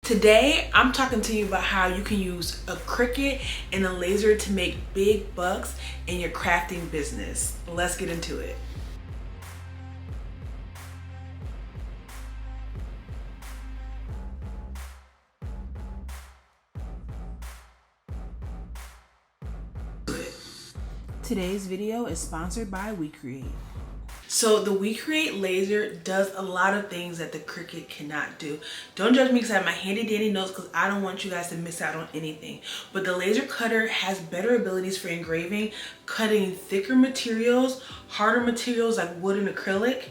Today, I'm talking to you about how you can use a Cricut and a laser to make big bucks in your crafting business. Let's get into it. Today's video is sponsored by Cricut. So the Cricut laser does a lot of things that the Cricut cannot do. Don't judge me because I have my handy dandy notes because I don't want you guys to miss out on anything. But the laser cutter has better abilities for engraving, cutting thicker materials, harder materials like wood and acrylic.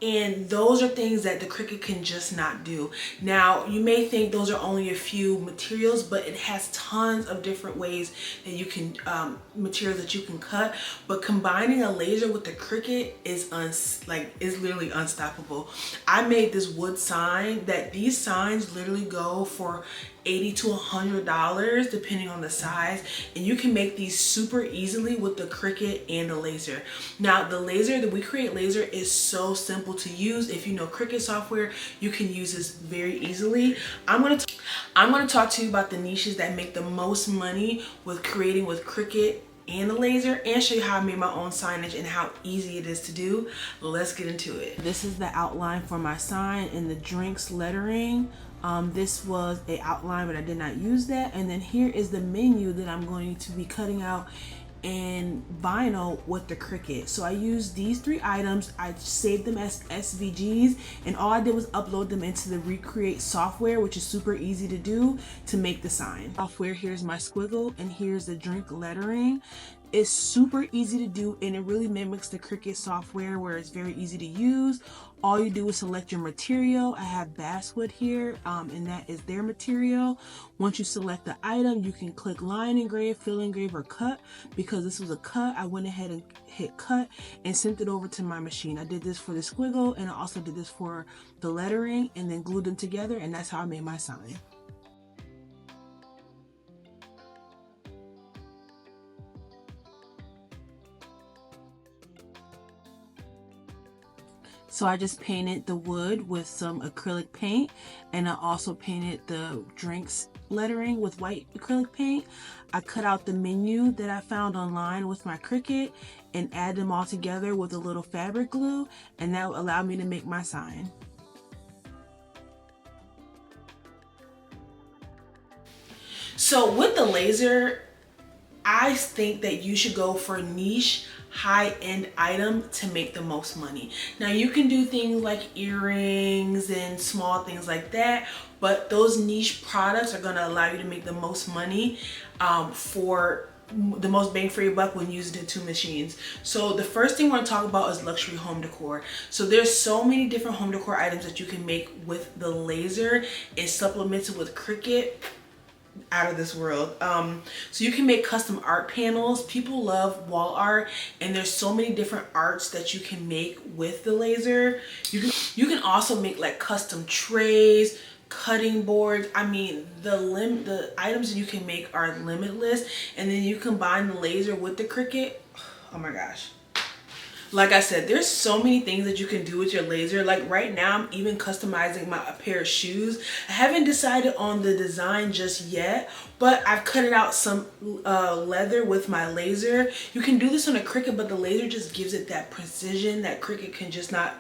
And those are things that the Cricut can just not do. Now, you may think those are only a few materials, but it has tons of different ways that you can, materials that you can cut. But combining a laser with the Cricut is literally unstoppable. I made this wood sign that these signs literally go for $80 to $100 depending on the size, and you can make these super easily with the Cricut and the laser. Now the Cricut laser is so simple to use. If you know Cricut software, you can use this very easily. I'm going to talk to you about the niches that make the most money with creating with Cricut and the laser, and show you how I made my own signage and how easy it is to do. Let's get into it. This is the outline for my sign in the drinks lettering. This was a outline, but I did not use that. And then here is the menu that I'm going to be cutting out in vinyl with the Cricut. So I used these three items. I saved them as SVGs, and all I did was upload them into the Recreate software, which is super easy to do to make the sign. Software, here's my squiggle, and here's the drink lettering. It's super easy to do, and it really mimics the Cricut software where it's very easy to use. All you do is select your material. I have basswood here, and that is their material. Once you select the item, you can click line engrave, fill engrave, or cut. Because this was a cut, I went ahead and hit cut and sent it over to my machine. I did this for the squiggle, and I also did this for the lettering, and then glued them together, and that's how I made my sign. So I just painted the wood with some acrylic paint, and I also painted the drinks lettering with white acrylic paint. I cut out the menu that I found online with my Cricut and add them all together with a little fabric glue, and that allowed me to make my sign. So with the laser, I think that you should go for niche high-end item to make the most money. Now you can do things like earrings and small things like that, but those niche products are going to allow you to make the most money for the most bang for your buck when using the two machines. So the first thing we're going to talk about is luxury home decor. So there's so many different home decor items that you can make with the laser. It's supplemented with Cricut. Out of this world. So you can make custom art panels. People love wall art, and there's so many different arts that you can make with the laser. You can also make like custom trays, cutting boards. I mean, the items that you can make are limitless, and then you combine the laser with the Cricut. Oh my gosh. Like I said, there's so many things that you can do with your laser. Like right now, I'm even customizing a pair of shoes. I haven't decided on the design just yet, but I've cut out some leather with my laser. You can do this on a Cricut, but the laser just gives it that precision that Cricut can just not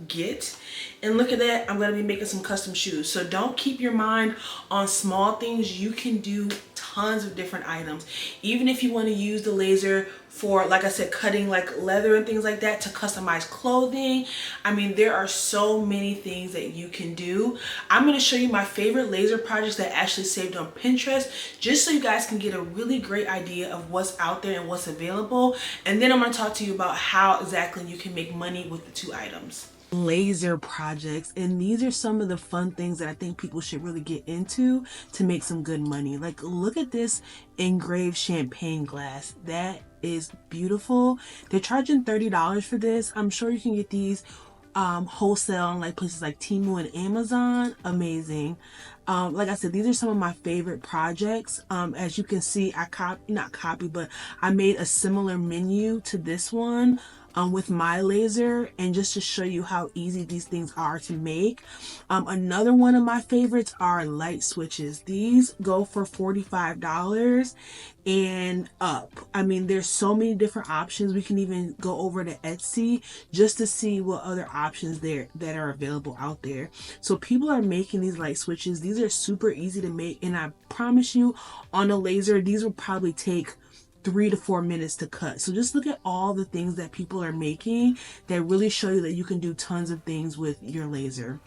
get. And look at that, I'm going to be making some custom shoes. So don't keep your mind on small things. You can do tons of different items. Even if you want to use the laser for, like I said, cutting like leather and things like that to customize clothing. I mean, there are so many things that you can do. I'm going to show you my favorite laser projects that I actually saved on Pinterest, just so you guys can get a really great idea of what's out there and what's available. And then I'm going to talk to you about how exactly you can make money with the two items. Laser projects, and these are some of the fun things that I think people should really get into to make some good money. Like, look at this engraved champagne glass. That is beautiful. They're charging $30 for this. I'm sure you can get these wholesale on like places like Temu and Amazon. Amazing. Like I said, these are some of my favorite projects. As you can see, I made a similar menu to this one. with my laser, and just to show you how easy these things are to make. Another one of my favorites are light switches. These go for $45 and up. I mean, there's so many different options. We can even go over to Etsy just to see what other options there that are available out there. So people are making these light switches. These are super easy to make, and I promise you, on a laser, these will probably take 3 to 4 minutes to cut. So just look at all the things that people are making that really show you that you can do tons of things with your laser.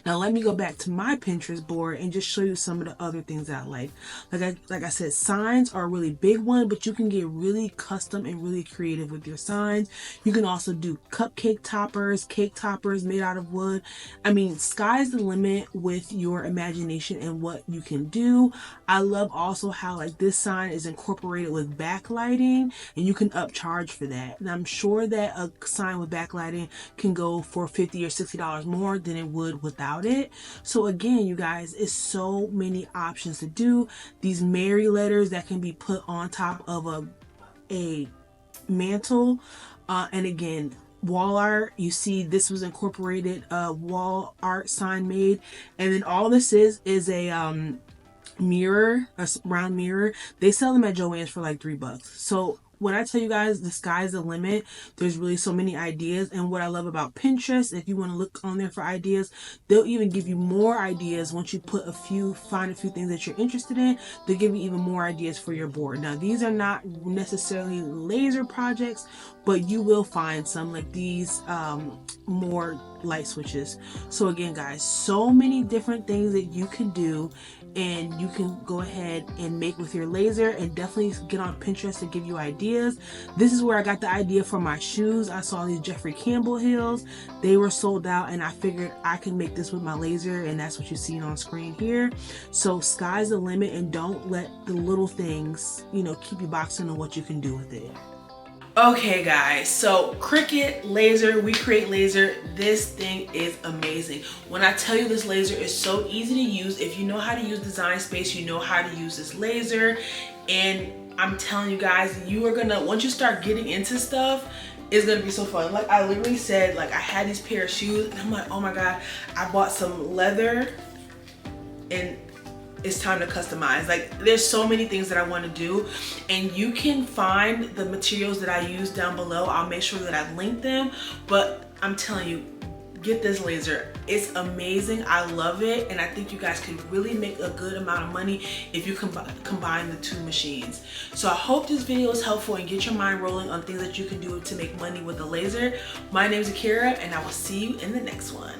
Now let me go back to my Pinterest board and just show you some of the other things that I like. Like I said, signs are a really big one, but you can get really custom and really creative with your signs. You can also do cupcake toppers, cake toppers made out of wood. I mean, sky's the limit with your imagination and what you can do. I love also how like this sign is incorporated with backlighting, and you can upcharge for that. And I'm sure that a sign with backlighting can go for $50 or $60 more than it would without it. So again, you guys, it's so many options to do. These Mary letters that can be put on top of a mantle, and again, wall art. You see this was incorporated wall art sign made, and then all this is a mirror, a round mirror. They sell them at Joann's for like $3. So when I tell you guys the sky's the limit, there's really so many ideas. And what I love about Pinterest, if you want to look on there for ideas, they'll even give you more ideas once you find a few things that you're interested in. They'll give you even more ideas for your board. Now these are not necessarily laser projects, but you will find some like these more light switches. So again, guys, so many different things that you can do, and you can go ahead and make with your laser, and definitely get on Pinterest to give you ideas. This is where I got the idea for my shoes. I saw these Jeffrey Campbell heels. They were sold out, and I figured I can make this with my laser, and that's what you're seeing on screen here. So sky's the limit, and don't let the little things, you know, keep you boxed into what you can do with it. Okay guys, so Cricut laser, We Create laser, this thing is amazing. When I tell you this laser is so easy to use, if you know how to use Design Space, you know how to use this laser. And I'm telling you guys, you are gonna, once you start getting into stuff, it's gonna be so fun. Like I literally said, like I had these pair of shoes and I'm like, oh my God, I bought some leather and it's time to customize. Like there's so many things that I want to do, and you can find the materials that I use down below. I'll make sure that I link them, but I'm telling you, get this laser. It's amazing. I love it, and I think you guys can really make a good amount of money if you combine the two machines. So I hope this video is helpful and get your mind rolling on things that you can do to make money with a laser. My name is Akira, and I will see you in the next one.